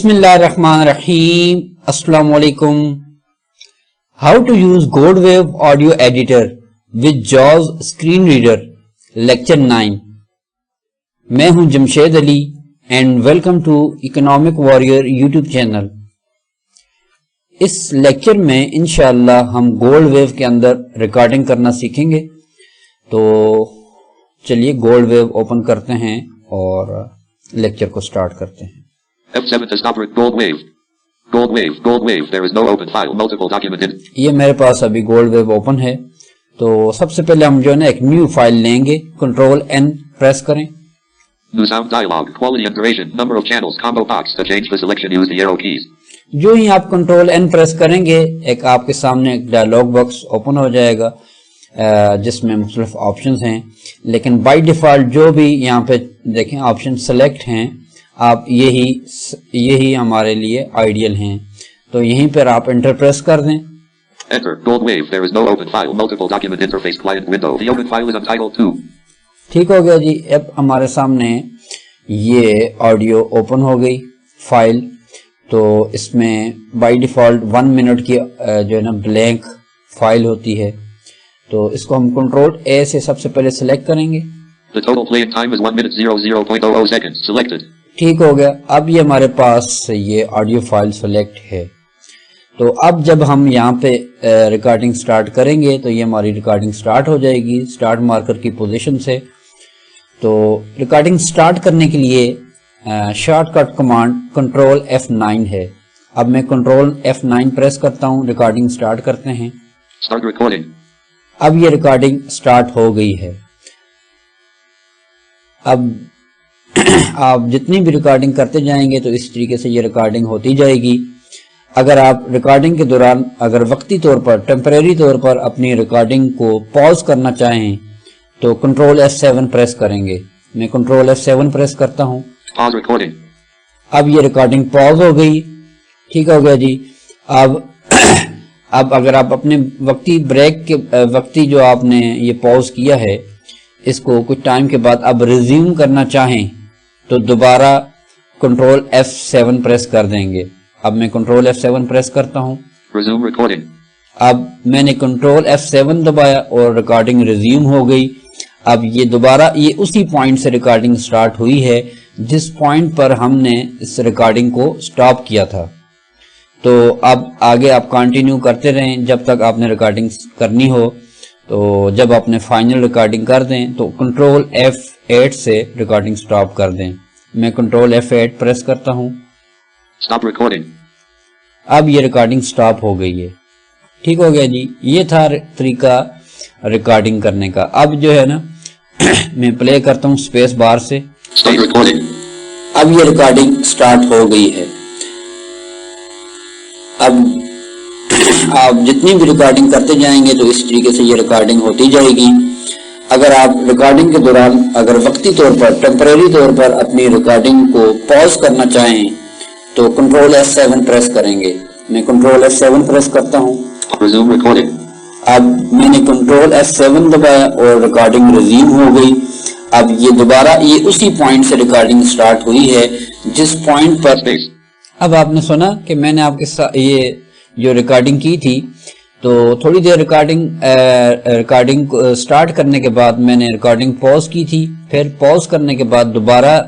Bismillahirrahmanirrahim. Assalamu alaikum. How to use Goldwave audio editor with JAWS screen reader. Lecture 9. میں ہوں Jamshed Ali and welcome to Economic Warrior YouTube channel. اس لیکچر میں انشاءاللہ ہم Goldwave کے اندر ریکارڈنگ کرنا سیکھیں گے. تو چلیے Goldwave اوپن کرتے ہیں اور لیکچر کو سٹارٹ کرتے ہیں. F7 to stop Goldwave. Goldwave. There is no open file. Multiple document in. یہ میرے پاس ابھی Goldwave اوپن ہے. تو سب سے پہلے ہم جو ہے نا ایک نیو فائل لیں گے. کنٹرول N پریس کریں. New sound dialog. Quality and duration. Number of channels. Combo box. To change the selection, use the arrow keys. جو ہی آپ کنٹرول N پریس کریں گے ایک آپ کے سامنے ایک ڈائلاگ باکس اوپن ہو جائے گا جس میں مختلف آپشنز ہیں. لیکن بائی ڈیفالٹ جو بھی یہاں پہ دیکھیں آپشن سلیکٹ ہیں آپ یہی ہمارے لیے آئیڈیل ہیں. تو یہیں پر آپ انٹر پریس کر دیں. Enter. Goldwave. There is no open file. Multiple document interface client window. The open file is untitled 2. ٹھیک ہو گیا جی. اب ہمارے سامنے یہ آڈیو اوپن ہو گئی فائل. تو اس میں بائی ڈیفالٹ 1 منٹ کی جو ہے نا بلینک فائل ہوتی ہے. تو اس کو ہم کنٹرول A سے سب سے پہلے سلیکٹ کریں گے. The total playing time is 1 minute 00.00 seconds. Selected. ٹھیک ہو گیا. اب یہ ہمارے پاس یہ آڈیو فائل سلیکٹ ہے. تو اب جب ہم یہاں پہ ریکارڈنگ سٹارٹ کریں گے تو یہ ہماری ریکارڈنگ سٹارٹ ہو جائے گی سٹارٹ مارکر کی پوزیشن سے. تو ریکارڈنگ سٹارٹ کرنے کے لیے short cut command control F9 ہے. اب میں کنٹرول F9 پریس کرتا ہوں. ریکارڈنگ سٹارٹ کرتے ہیں. Start recording. اب یہ ریکارڈنگ سٹارٹ ہو گئی ہے. اب آپ جتنی بھی ریکارڈنگ کرتے جائیں گے تو اس طریقے سے یہ ریکارڈنگ ہوتی جائے گی. اگر آپ ریکارڈنگ کے دوران اگر وقتی طور پر ٹیمپریری طور پر اپنی ریکارڈنگ کو پاز کرنا چاہیں تو کنٹرول F7 پریس کریں گے. میں کنٹرول F7 پریس کرتا ہوں. Pause recording. اب یہ ریکارڈنگ پاز ہو گئی. ٹھیک ہو گیا جی. اب اگر آپ اپنے وقتی بریک کے وقتی جو آپ نے یہ پاز کیا ہے اس کو کچھ ٹائم کے بعد اب ریزیوم کرنا چاہیں تو دوبارہ کنٹرول F7 پریس کر دیں گے. اب میں کنٹرول F7 پریس کرتا ہوں. Resume recording. اب میں نے کنٹرول F7 دبایا اور ریکارڈنگ ریزیوم ہو گئی. اب یہ دوبارہ یہ اسی پوائنٹ سے ریکارڈنگ سٹارٹ ہوئی ہے جس پوائنٹ پر ہم نے اس ریکارڈنگ کو سٹاپ کیا تھا. تو اب آگے آپ کنٹینیو کرتے رہیں جب تک آپ نے ریکارڈنگ کرنی ہو. تو جب آپ نے فائنل ریکارڈنگ کر دیں تو کنٹرول F8 سے ریکارڈنگ سٹاپ کر دیں. میں کنٹرول F8 پریس کرتا ہوں. Stop recording. اب یہ ریکارڈنگ سٹاپ ہو گئی ہے. ٹھیک ہو گیا جی. یہ تھا طریقہ ریکارڈنگ کرنے کا. اب جو ہے نا میں پلے کرتا ہوں سپیس بار سے. Start recording. اب یہ ریکارڈنگ سٹارٹ ہو گئی ہے. اب آپ جتنی بھی ریکارڈنگ کرتے جائیں گے تو اس طریقے سے یہ ریکارڈنگ ہوتی جائے گی. اگر آپ ریکارڈنگ کے دوران اگر وقتی طور پر ٹیمپریری طور پر اپنی ریکارڈنگ کو پاز کرنا چاہیں تو کنٹرول F7 پریس کریں گے. میں کنٹرول F7 پریس کرتا ہوں. Resume recording. اب میں نے کنٹرول F7 دبایا اور ریکارڈنگ ریزیوم ہو گئی. اب یہ دوبارہ یہ اسی پوائنٹ سے ریکارڈنگ سٹارٹ ہوئی ہے جس پوائنٹ پر اب آپ نے سنا کہ میں نے آپ کے ساتھ یہ جو ریکارڈنگ کی تھی تو تھوڑی دیر ریکارڈنگ سٹارٹ کرنے کے بعد میں نے ریکارڈنگ پاز کی تھی. پھر پاز کرنے کے بعد دوبارہ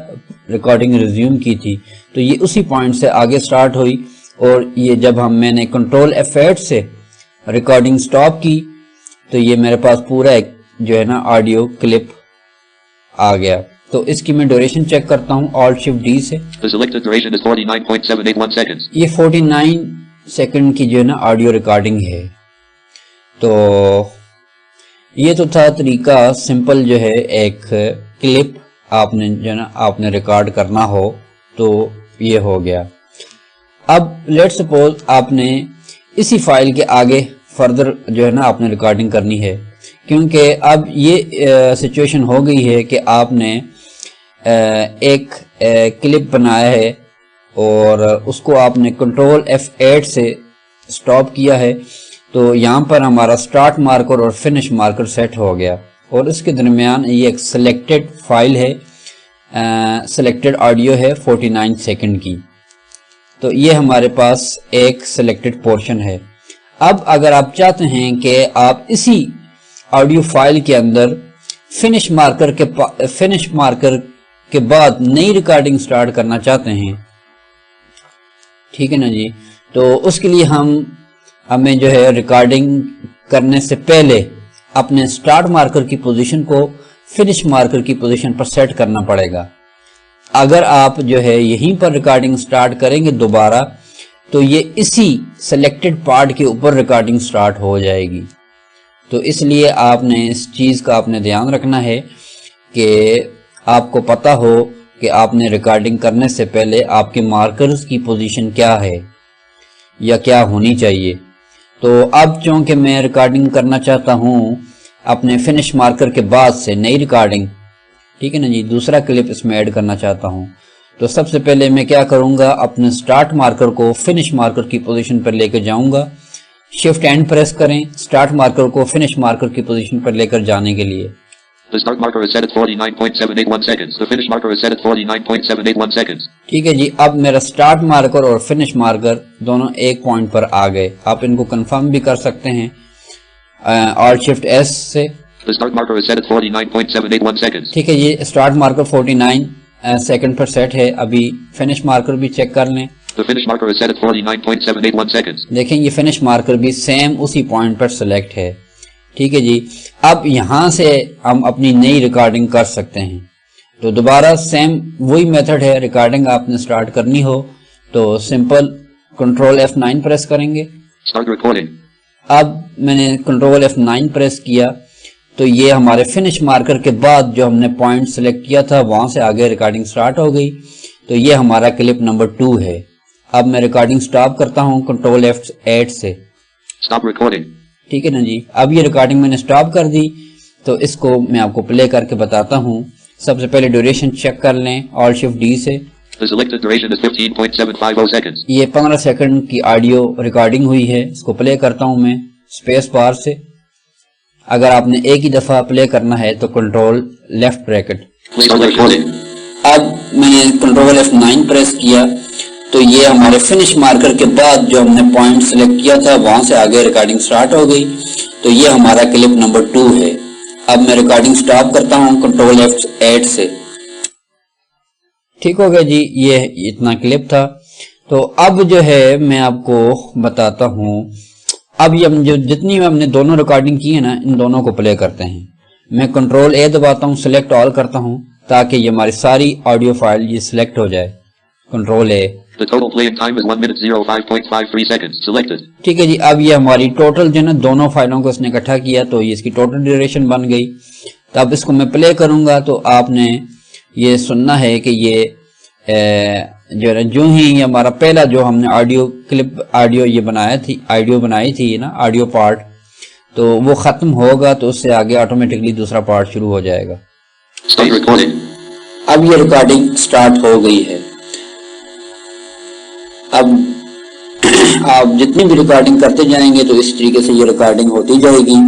ریکارڈنگ ریزیوم کی تھی. تو یہ اسی پوائنٹ سے آگے سٹارٹ ہوئی. اور یہ جب میں نے کنٹرول F8 سے ریکارڈنگ سٹاپ کی تو یہ میرے پاس پورا ایک جو ہے نا آڈیو کلپ آ گیا. تو اس کی میں ڈیوریشن چیک کرتا ہوں Alt Shift D سے. The selected duration is 49.781 seconds. یہ 49 سیکنڈ کی جو ہے نا آڈیو ریکارڈنگ ہے. تو یہ تو تھا طریقہ سمپل جو ہے ایک کلپ آپ نے جو ہے نا آپ نے ریکارڈ کرنا ہو تو یہ ہو گیا. اب لیٹ سپوز آپ نے اسی فائل کے آگے فردر جو ہے نا آپ نے ریکارڈنگ کرنی ہے کیونکہ اب یہ سچویشن ہو گئی ہے کہ آپ نے ایک کلپ بنایا ہے اور اس کو آپ نے کنٹرول F8 سے سٹاپ کیا ہے. تو یہاں پر ہمارا سٹارٹ مارکر اور فنش مارکر سیٹ ہو گیا اور اس کے درمیان یہ ایک سلیکٹڈ فائل ہے سلیکٹڈ آڈیو ہے 49 سیکنڈ کی. تو یہ ہمارے پاس ایک سلیکٹڈ پورشن ہے. اب اگر آپ چاہتے ہیں کہ آپ اسی آڈیو فائل کے اندر فنش مارکر کے بعد نئی ریکارڈنگ سٹارٹ کرنا چاہتے ہیں, ٹھیک ہے نا جی, تو اس کے لیے ہمیں جو ہے ریکارڈنگ کرنے سے پہلے اپنے سٹارٹ مارکر کی پوزیشن کو فنش مارکر کی پوزیشن پر سیٹ کرنا پڑے گا. اگر آپ جو ہے یہیں پر ریکارڈنگ سٹارٹ کریں گے دوبارہ تو یہ اسی سلیکٹڈ پارٹ کے اوپر ریکارڈنگ سٹارٹ ہو جائے گی. تو اس لیے آپ نے اس چیز کا آپ نے دھیان رکھنا ہے کہ آپ کو پتہ ہو کہ آپ نے ریکارڈنگ کرنے سے پہلے آپ کے مارکرز کی پوزیشن کیا ہے یا کیا ہونی چاہیے. تو اب چونکہ میں ریکارڈنگ کرنا چاہتا ہوں اپنے فنش مارکر کے بعد سے نئی ریکارڈنگ, ٹھیک ہے نا جی, دوسرا کلپ اس میں ایڈ کرنا چاہتا ہوں, تو سب سے پہلے میں کیا کروں گا, اپنے سٹارٹ مارکر کو فنش مارکر کی پوزیشن پر لے کر جاؤں گا. شفٹ اینڈ پریس کریں سٹارٹ مارکر کو فنش مارکر کی پوزیشن پر لے کر جانے کے لیے. The start marker is set at 49.781 seconds. The finish marker is set at 49.781 seconds. ٹھیک ہے جی, اب میرا سٹارٹ مارکر اور فنش مارکر دونوں ایک پوائنٹ پر آ گئے. آپ ان کو کنفرم بھی کر سکتے ہیں آلٹ شفٹ ایس سے. The start marker is set at 49.781 seconds. ٹھیک ہے جی, سٹارٹ مارکر 49 سیکنڈ پر سیٹ ہے. ابھی فنش مارکر بھی چیک کر لیں. The finish marker is set at 49.781 seconds. دیکھیں یہ فنش مارکر بھی سیم اسی پوائنٹ پر سلیکٹ ہے. ٹھیک ہے جی, اب یہاں سے ہم اپنی نئی ریکارڈنگ کر سکتے ہیں. تو دوبارہ سیم وہی میتھڈ ہے, ریکارڈنگ آپ نے سٹارٹ کرنی ہو تو سمپل کنٹرول F9 پریس کریں گے. Start recording. اب میں نے کنٹرول F9 پریس کیا تو یہ ہمارے فنش مارکر کے بعد جو ہم نے پوائنٹ سلیکٹ کیا تھا وہاں سے آگے ریکارڈنگ سٹارٹ ہو گئی. تو یہ ہمارا کلپ نمبر 2 ہے. اب میں ریکارڈنگ سٹاپ کرتا ہوں کنٹرول F8 سے. Stop recording. ٹھیک ہے نا جی, اب یہ ریکارڈنگ میں نے سٹاپ کر دی. تو اس کو میں آپ کو پلے کر کے بتاتا ہوں. سب سے پہلے ڈیوریشن چیک کر لیں آلٹ شفٹ ڈی سے. The selected duration is 15.750 seconds. یہ 15 سیکنڈ کی آڈیو ریکارڈنگ ہوئی ہے. اس کو پلے کرتا ہوں میں اسپیس بار سے. اگر آپ نے ایک ہی دفعہ پلے کرنا ہے تو کنٹرول لیفٹ بریکٹ. اب میں نے کنٹرول F9 پریس کیا تو یہ ہمارے فنش مارکر کے بعد جو ہم نے پوائنٹ سلیکٹ کیا تھا وہاں سے آگے ریکارڈنگ سٹارٹ ہو گئی. تو یہ ہمارا کلپ نمبر 2 ہے. اب میں ریکارڈنگ سٹاپ کرتا ہوں کنٹرول F8 سے. ٹھیک ہو گیا جی, یہ اتنا کلپ تھا. تو اب جو ہے میں آپ کو بتاتا ہوں, اب یہ جو جتنی ہم نے دونوں ریکارڈنگ کی ہے نا ان دونوں کو پلے کرتے ہیں. میں کنٹرول A دباتا ہوں, سلیکٹ آل کرتا ہوں تاکہ یہ ہماری ساری آڈیو فائل یہ select who jaaye. Control A. The total playing time is 1 minute 05.53 seconds. Selected. ٹھیک ہے جی, اب یہ ہماری ٹوٹل جو ہے نا دونوں فائلوں کو اس نے اکٹھا کیا تو یہ اس کی ٹوٹل ڈیوریشن بن گئی. تو اب اس کو میں پلے کروں گا تو آپ نے یہ سننا ہے کہ یہ جو ہے جو ہی ہمارا پہلا جو ہم نے آڈیو کلپ آڈیو یہ بنائی تھی نا آڈیو پارٹ, تو وہ ختم ہوگا تو اس سے آگے آٹومیٹکلی دوسرا پارٹ شروع ہو جائے گا. Start recording. اب یہ ریکارڈنگ سٹارٹ ہو گئی ہے. اب آپ جتنی بھی ریکارڈنگ کرتے جائیں گے تو اس طریقے سے یہ ریکارڈنگ ہوتی جائے گی.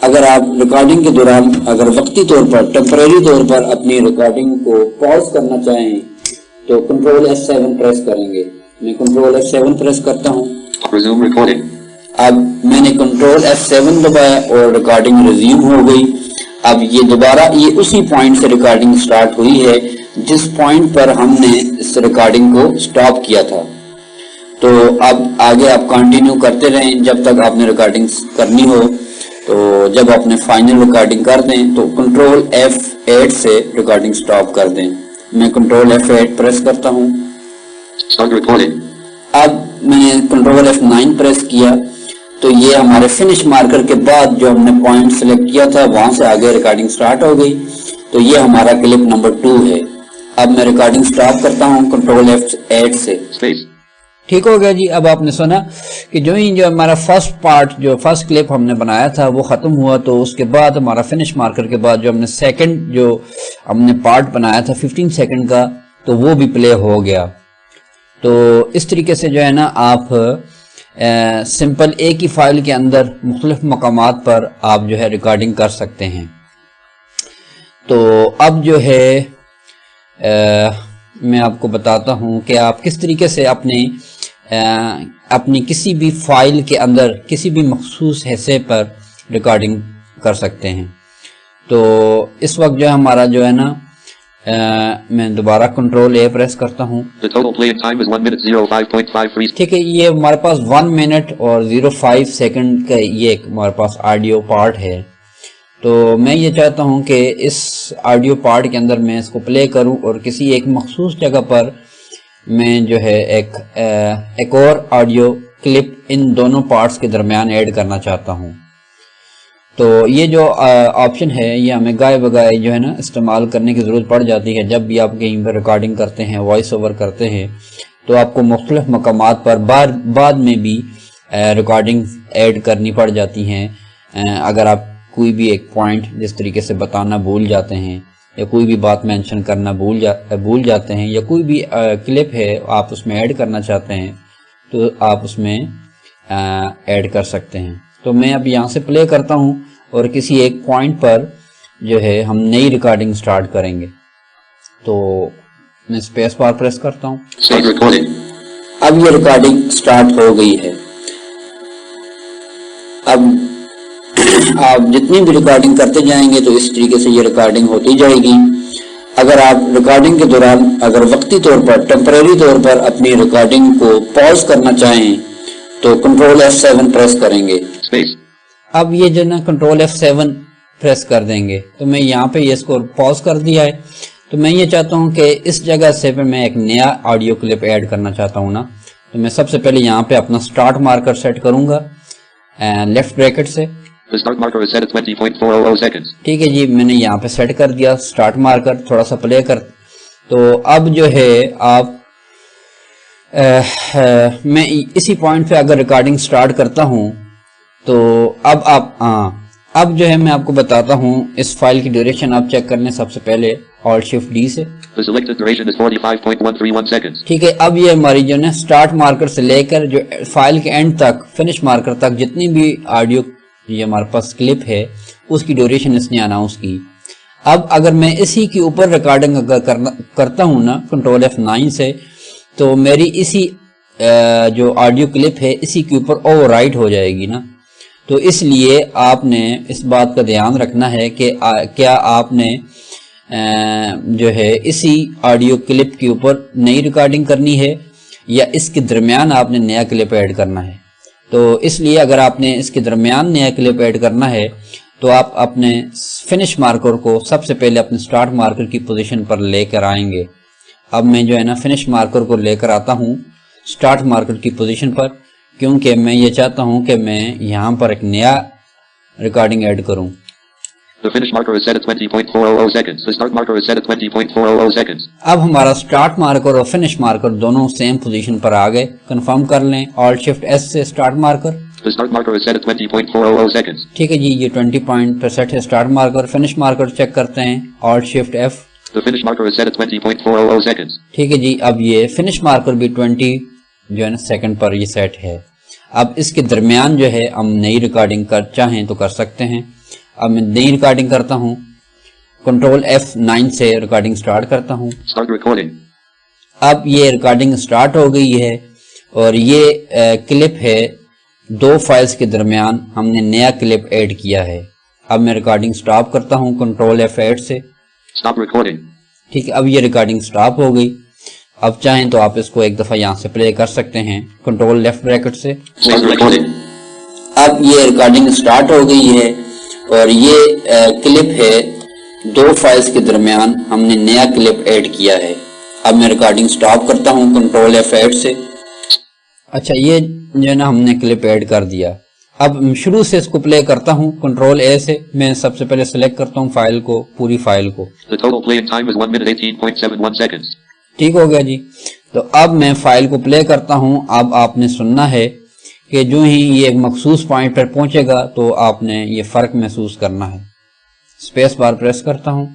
اگر آپ ریکارڈنگ کے دوران اگر وقتی طور پر ٹیمپریری طور پر اپنی ریکارڈنگ کو پاز کرنا چاہیں تو کنٹرول F7 پریس کریں گے. میں کنٹرول F7 پریس کرتا ہوں. Resume recording. اب میں نے کنٹرول F7 دبایا اور ریکارڈنگ ریزیوم ہو گئی. اب یہ دوبارہ یہ اسی پوائنٹ سے ریکارڈنگ سٹارٹ ہوئی ہے جس پوائنٹ پر ہم نے اس ریکارڈنگ کو سٹاپ کیا تھا. تو اب آگے آپ کنٹینیو کرتے رہیں جب تک آپ نے ریکارڈنگ کرنی ہو. تو جب آپ نے فائنل ریکارڈنگ کر دیں تو کنٹرول F8 سے ریکارڈنگ سٹاپ کر دیں. میں کنٹرول F8 پریس کرتا ہوں. Start recording. اب میں نے کنٹرول F9 پریس کیا تو یہ ہمارے فنش مارکر کے بعد جو ہم نے پوائنٹ سلیکٹ کیا تھا وہاں سے آگے ریکارڈنگ سٹارٹ ہو گئی. تو یہ ہمارا کلپ نمبر 2 ہے. اب میں ریکارڈنگ سٹاپ کرتا ہوں کنٹرول F8 سے. Space. ٹھیک ہو گیا جی. اب آپ نے سنا کہ جو ہمارا فرسٹ پارٹ جو فرسٹ کلپ ہم نے بنایا تھا وہ ختم ہوا تو اس کے بعد ہمارا فنش مارکر کے بعد جو ہم نے سیکنڈ جو ہم نے پارٹ بنایا تھا 15 سیکنڈ کا تو وہ بھی پلے ہو گیا. تو اس طریقے سے جو ہے نا آپ سمپل ایک ہی فائل کے اندر مختلف مقامات پر آپ جو ہے ریکارڈنگ کر سکتے ہیں. تو اب جو ہے میں آپ کو بتاتا ہوں کہ آپ کس طریقے سے اپنی کسی بھی فائل کے اندر کسی بھی مخصوص حصے پر ریکارڈنگ کر سکتے ہیں. تو اس وقت جو ہمارا جو ہے نا میں دوبارہ کنٹرول اے پریس کرتا ہوں. ٹھیک ہے, یہ ہمارے پاس 1 منٹ اور 05 سیکنڈ کا یہ ایک ہمارے پاس آڈیو پارٹ ہے. تو میں یہ چاہتا ہوں کہ اس آڈیو پارٹ کے اندر میں اس کو پلے کروں اور کسی ایک مخصوص جگہ پر میں جو ہے ایک اور آڈیو کلپ ان دونوں پارٹس کے درمیان ایڈ کرنا چاہتا ہوں. تو یہ جو آپشن ہے یہ ہمیں گائے بگائے جو ہے نا استعمال کرنے کی ضرورت پڑ جاتی ہے. جب بھی آپ کہیں پر ریکارڈنگ کرتے ہیں, وائس اوور کرتے ہیں, تو آپ کو مختلف مقامات پر بعد میں بھی ریکارڈنگ ایڈ کرنی پڑ جاتی ہیں. اگر آپ کوئی بھی ایک پوائنٹ جس طریقے سے بتانا بھول جاتے ہیں, یا کوئی بھی بات مینشن کرنا بھول جاتے ہیں, یا کوئی بھی کلپ ہے آپ اس میں ایڈ کرنا چاہتے ہیں, تو آپ اس میں ایڈ کر سکتے ہیں. تو میں اب یہاں سے پلے کرتا ہوں اور کسی ایک پوائنٹ پر جو ہے ہم نئی ریکارڈنگ سٹارٹ کریں گے. تو میں اسپیس بار پریس کرتا ہوں. اب یہ ریکارڈنگ سٹارٹ ہو گئی ہے. اب آپ جتنی بھی ریکارڈنگ کرتے جائیں گے تو اس طریقے سے یہ ریکارڈنگ ہوتی جائے گی. اگر آپ ریکارڈنگ کے دوران اگر وقتی طور پر ٹیمپریری طور پر اپنی ریکارڈنگ کو پاز کرنا چاہیں تو کنٹرول F7 پریس کریں گے. اب یہ جو نا کنٹرول F7 پریس کر دیں گے. تو میں یہاں پہ اس کو پاز کر دیا ہے. تو میں یہ چاہتا ہوں کہ اس جگہ سے پہ میں ایک نیا آڈیو کلپ ایڈ کرنا چاہتا ہوں نا. تو میں سب سے پہلے یہاں پہ اپنا سٹارٹ مارکر سیٹ کروں گا لیفٹ بریکٹ سے. ٹھیک ہے جی, میں نے یہاں پہ سیٹ کر دیا سٹارٹ مارکر. تھوڑا سا پلے کر. تو اب جو ہے آپ میں اسی پوائنٹ پہ اگر ریکارڈنگ سٹارٹ کرتا ہوں تو اب جو ہے میں آپ کو بتاتا ہوں اس فائل کی ڈیوریشن آپ چیک کر لیں سب سے پہلے Alt Shift D سے. ٹھیک ہے, اب یہ ہماری جو ہے سٹارٹ مارکر سے لے کر جو فائل کے اینڈ تک فنش مارکر تک جتنی بھی آڈیو یہ ہمارے پاس کلپ ہے اس کی ڈیوریشن اس نے اناؤنس کی. اب اگر میں اسی کے اوپر ریکارڈنگ اگر کرتا ہوں نا کنٹرول F9 سے, تو میری اسی جو آڈیو کلپ ہے اسی کے اوپر اوور رائٹ ہو جائے گی نا. تو اس لیے آپ نے اس بات کا دھیان رکھنا ہے کہ کیا آپ نے جو ہے اسی آڈیو کلپ کے اوپر نئی ریکارڈنگ کرنی ہے یا اس کے درمیان آپ نے نیا کلپ ایڈ کرنا ہے. تو اس لیے اگر آپ نے اس کے درمیان نیا کلپ ایڈ کرنا ہے تو آپ اپنے فنش مارکر کو سب سے پہلے اپنے سٹارٹ مارکر کی پوزیشن پر لے کر آئیں گے. اب میں جو ہے نا فنش مارکر کو لے کر آتا ہوں سٹارٹ مارکر کی پوزیشن پر, کیونکہ میں یہ چاہتا ہوں کہ میں یہاں پر ایک نیا ریکارڈنگ ایڈ کروں. The finish marker is set at 20.400 seconds. The start marker is set at 20.400 seconds. اب ہمارا سٹارٹ مارکر اور فنش مارکر دونوں سیم پوزیشن پر آ گئے. کنفرم کر لیں Alt Shift S سے start marker. The start marker is set at 20.400 seconds. ٹھیک ہے جی, یہ 20 پوائنٹ پر سیٹ ہے start marker. Finish marker check کرتے ہیں Alt Shift F. The finish marker is set at 20.400 seconds. ٹھیک ہے جی, اب یہ فنش مارکر بھی 20 جو ہے نا سیکنڈ پر یہ سیٹ ہے. اب اس کے درمیان جو ہے ہم نئی ریکارڈنگ چاہیں تو کر سکتے ہیں. اب میں نئی ریکارڈنگ کرتا ہوں, کنٹرول F9 سے ریکارڈنگ سٹارٹ کرتا ہوں. Start recording. اب یہ ریکارڈنگ سٹارٹ ہو گئی ہے اور یہ کلپ ہے دو فائلز کے درمیان ہم نے نیا کلپ ایڈ کیا ہے. اب میں ریکارڈنگ سٹاپ کرتا ہوں کنٹرول F8 سے. Stop recording. ٹھیک ہے, اب یہ ریکارڈنگ سٹاپ ہو گئی. اب چاہیں تو آپ اس کو ایک دفعہ یہاں سے پلے کر سکتے ہیں کنٹرول لیفٹ بریکٹ سے. اب یہ ریکارڈنگ سٹارٹ ہو گئی ہے اور یہ کلپ ہے دو فائلز کے درمیان ہم نے نیا کلپ ایڈ کیا ہے. اب میں ریکارڈنگ سٹاپ کرتا ہوں کنٹرول F8 سے. اچھا, یہ جو ہے نا ہم نے کلپ ایڈ کر دیا. اب شروع سے اس کو پلے کرتا ہوں کنٹرول A سے. میں سب سے پہلے سلیکٹ کرتا ہوں فائل کو, پوری فائل کو. The total playing time is 1 minute 18.71 seconds. ٹھیک ہو گیا جی. تو اب میں فائل کو پلے کرتا ہوں. اب آپ نے سننا ہے کہ جو ہی یہ ایک مخصوص پوائنٹ پر پہنچے گا تو آپ نے یہ فرق محسوس کرنا ہے. اسپیس بار پریس کرتا ہوں.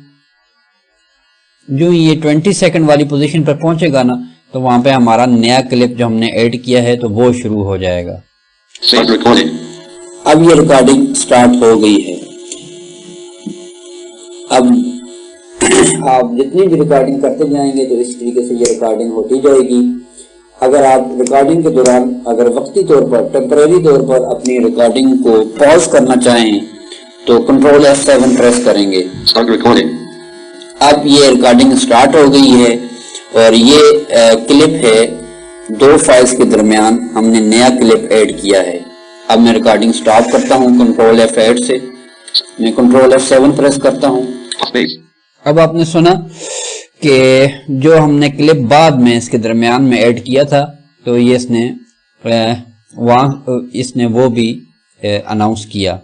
جو ہی یہ 20 سیکنڈ والی پوزیشن پر پہنچے گا نا تو وہاں پہ ہمارا نیا کلپ جو ہم نے ایڈ کیا ہے تو وہ شروع ہو جائے گا. اب یہ ریکارڈنگ سٹارٹ ہو گئی ہے. اب آپ جتنی بھی ریکارڈنگ کرتے جائیں گے تو اس طریقے سے یہ ریکارڈنگ ہوتی جائے گی. اگر آپ ریکارڈنگ کے دوران اگر وقتی طور پر ٹیمپریری طور پر اپنی ریکارڈنگ کو پاز کرنا چاہیں تو کنٹرول F7 پریس کریں گے. اب یہ ریکارڈنگ سٹارٹ ہو گئی ہے اور یہ کلپ ہے 2 فائلز کے درمیان ہم نے نیا کلپ ایڈ کیا ہے. اب میں ریکارڈنگ سٹاپ کرتا ہوں کنٹرول F8 سے, میں کنٹرول F7 پریس کرتا ہوں. اب آپ نے سنا کہ جو ہم نے کلپ بعد میں اس کے درمیان میں ایڈ کیا تھا تو یہ اس نے وہ بھی اناؤنس کیا.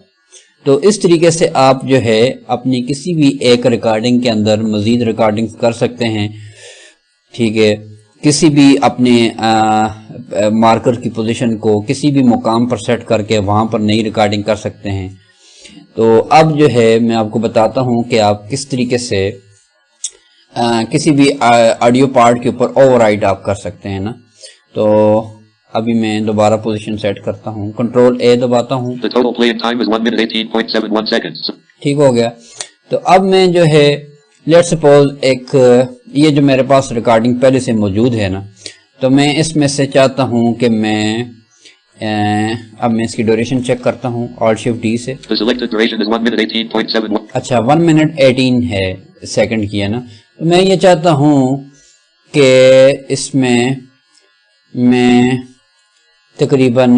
تو اس طریقے سے آپ جو ہے اپنی کسی بھی ایک ریکارڈنگ کے اندر مزید ریکارڈنگ کر سکتے ہیں. ٹھیک ہے, کسی بھی اپنے مارکر کی پوزیشن کو کسی بھی مقام پر سیٹ کر کے وہاں پر نئی ریکارڈنگ کر سکتے ہیں. تو اب جو ہے میں آپ کو بتاتا ہوں کہ آپ کس طریقے سے کسی بھی آڈیو پارٹ کے اوپر اوور رائڈ آپ کر سکتے ہیں نا. تو ابھی میں دوبارہ پوزیشن سیٹ کرتا ہوں, کنٹرول A دباتا ہوں. ٹھیک ہو گیا. تو اب میں جو ہے لیٹ سپوز ایک یہ جو میرے پاس ریکارڈنگ پہلے سے موجود ہے نا, تو میں اس میں سے چاہتا ہوں کہ میں اب میں اس کی ڈیوریشن چیک کرتا ہوں Alt Shift D سے. اچھا 1 منٹ 18 ہے سیکنڈ کی ہے نا. تو میں یہ چاہتا ہوں کہ اس میں تقریباً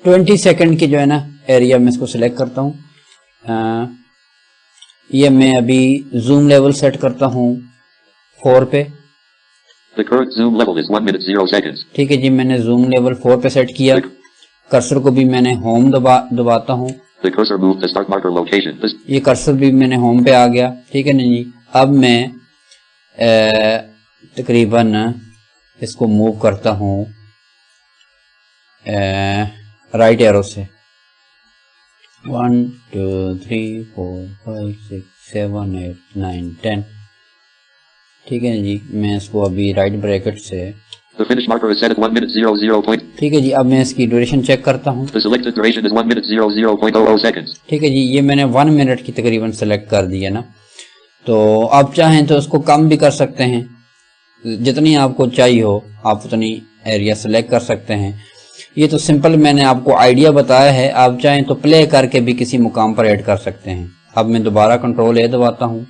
20 سیکنڈ کی جو ہے نا ایریا میں اس کو سلیکٹ کرتا ہوں. یہ میں ابھی زوم لیول سیٹ کرتا ہوں 4 پہ. ٹھیک ہے جی, میں نے زوم لیول 4 پہ سیٹ کیا. کرسر کو بھی میں نے ہوم دباتا ہوں. یہ کرسر بھی میں نے ہوم پہ آ گیا. ٹھیک ہے نا جی. اب میں تقریباً اس کو موو کرتا ہوں رائٹ ایرو سے. 1 2 3 4 5 6 7 8 9 10. ٹھیک ہے جی, میں اس کو ابھی رائٹ بریکٹ سے ٹھیک ہے جی. اب میں اس کی ڈیوریشن چیک کرتا ہوں. ٹھیک ہے جی, یہ میں نے 1 منٹ کی تقریباً سلیکٹ کر دیا نا. تو آپ چاہیں تو اس کو کم بھی کر سکتے ہیں, جتنی آپ کو چاہیے ہو آپ اتنی ایریا سلیکٹ کر سکتے ہیں. یہ تو سمپل میں نے آپ کو آئیڈیا بتایا ہے, آپ چاہیں تو پلے کر کے بھی کسی مقام پر ایڈ کر سکتے ہیں. اب میں دوبارہ کنٹرول A دباتا ہوں.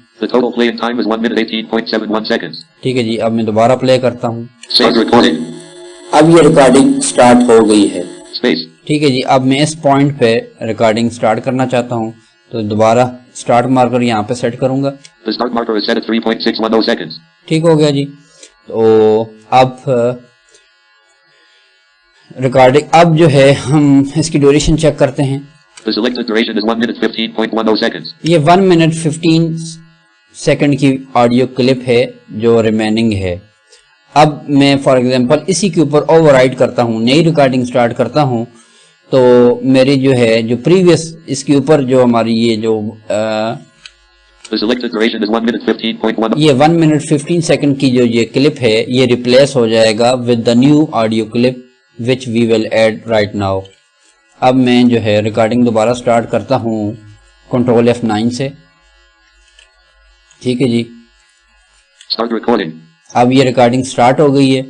ٹھیک ہے جی, اب میں دوبارہ پلے کرتا ہوں. اب یہ ریکارڈنگ سٹارٹ ہو گئی ہے. ٹھیک ہے جی, اب میں اس پوائنٹ پہ ریکارڈنگ سٹارٹ کرنا چاہتا ہوں تو دوبارہ سٹارٹ مارکر یہاں پہ سیٹ کروں گا. ٹھیک ہو گیا جی. تو اب ریکارڈنگ اب جو ہے ہم اس کی ڈیوریشن چیک کرتے ہیں. یہ 1 منٹ 15 سیکنڈ کی آڈیو کلپ ہے جو ریمیننگ ہے. اب میں فار ایگزامپل اسی کے اوپر اوور رائڈ کرتا ہوں, نئی ریکارڈنگ سٹارٹ کرتا ہوں تو میری جو ہے جو پریویس اس کے اوپر جو ہماری یہ جو یہ 1 منٹ 15 سیکنڈ کی جو یہ کلپ ہے یہ ریپلیس ہو جائے گا with the new audio clip which we will add right now. اب میں جو ہے ریکارڈنگ دوبارہ سٹارٹ کرتا ہوں کنٹرول F9 سے. ٹھیک ہے جی, اب یہ ریکارڈنگ سٹارٹ ہو گئی ہے.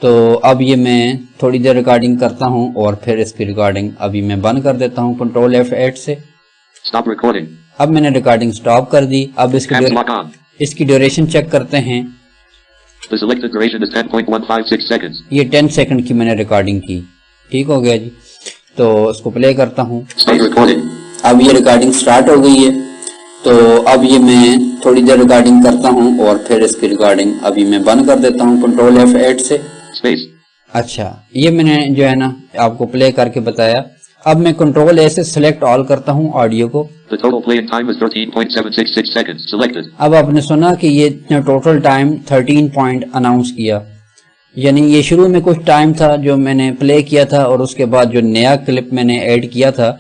تو اب یہ میں تھوڑی دیر ریکارڈنگ کرتا ہوں اور پھر اس کی ریکارڈنگ ابھی میں بند کر دیتا ہوں کنٹرول F8 سے. اب میں نے ریکارڈنگ سٹاپ کر دی. اب اس کی ڈیوریشن چیک کرتے ہیں. یہ 10 سیکنڈ کی میں نے ریکارڈنگ کی. ٹھیک ہو گیا جی. تو اس کو پلے کرتا ہوں. اب یہ ریکارڈنگ سٹارٹ ہو گئی ہے. تو اب یہ میں تھوڑی دیر ریکارڈنگ کرتا ہوں اور پھر اس کی ریکارڈنگ ابھی میں بند کر دیتا ہوں کنٹرول F8 سے. اچھا, یہ میں نے جو ہے نا آپ کو پلے کر کے بتایا. اب میں کنٹرول A سے سلیکٹ آل کرتا ہوں آڈیو کو. اب آپ نے سنا کہ یہ ٹوٹل ٹائم 13 پوائنٹ اناؤنس کیا, یعنی یہ شروع میں کچھ ٹائم تھا جو میں نے پلے کیا تھا اور اس کے بعد جو نیا کلپ میں نے ایڈ کیا تھا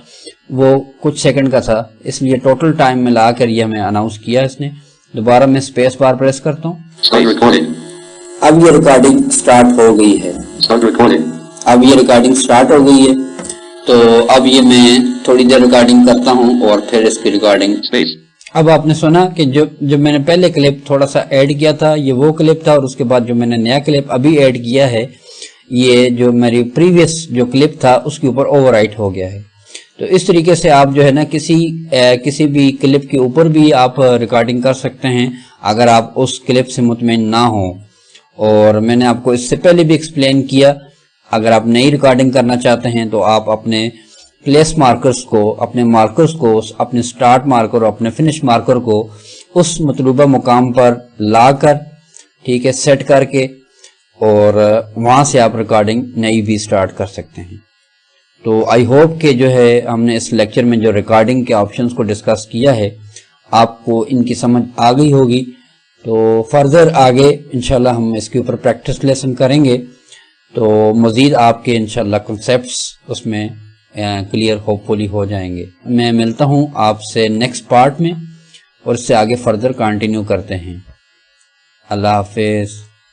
وہ کچھ سیکنڈ کا تھا, اس لیے ٹوٹل ٹائم میں لا کر یہ ہمیں اناؤنس کیا اس نے. دوبارہ میں اسپیس بار پریس کرتا ہوں. اب یہ ریکارڈنگ سٹارٹ ہو گئی ہے. اب یہ ریکارڈنگ سٹارٹ ہو گئی ہے. تو اب یہ میں تھوڑی دیر ریکارڈنگ کرتا ہوں اور پھر اس کی ریکارڈنگ اب آپ نے سنا کہ جو میں نے پہلے کلپ تھوڑا سا ایڈ کیا تھا یہ وہ کلپ تھا، اور اس کے بعد جو میں نے نیا کلپ ابھی ایڈ کیا ہے یہ جو میری پریویس جو کلپ تھا اس کے اوپر اوور رائٹ ہو گیا ہے۔ تو اس طریقے سے آپ جو ہے نا کسی بھی کلپ کے اوپر بھی آپ ریکارڈنگ کر سکتے ہیں اگر آپ اس کلپ سے مطمئن نہ ہوں، اور میں نے آپ کو اس سے پہلے بھی ایکسپلین کیا اگر آپ نئی ریکارڈنگ کرنا چاہتے ہیں تو آپ اپنے پلیس مارکرز کو، اپنے مارکرز کو، اپنے سٹارٹ مارکر اور اپنے فنش مارکر کو اس مطلوبہ مقام پر لا کر ٹھیک ہے سیٹ کر کے، اور وہاں سے آپ ریکارڈنگ نئی بھی سٹارٹ کر سکتے ہیں۔ تو آئی ہوپ کہ جو ہے ہم نے اس لیکچر میں جو ریکارڈنگ کے آپشنز کو ڈسکس کیا ہے آپ کو ان کی سمجھ آ گئی ہوگی۔ تو فردر آگے انشاءاللہ ہم اس کے اوپر پریکٹس لیسن کریں گے، تو مزید آپ کے انشاءاللہ کنسیپٹس اس میں کلیئر ہوپ فلی ہو جائیں گے۔ میں ملتا ہوں آپ سے نیکسٹ پارٹ میں، اور اس سے آگے فردر کنٹینیو کرتے ہیں۔ اللہ حافظ۔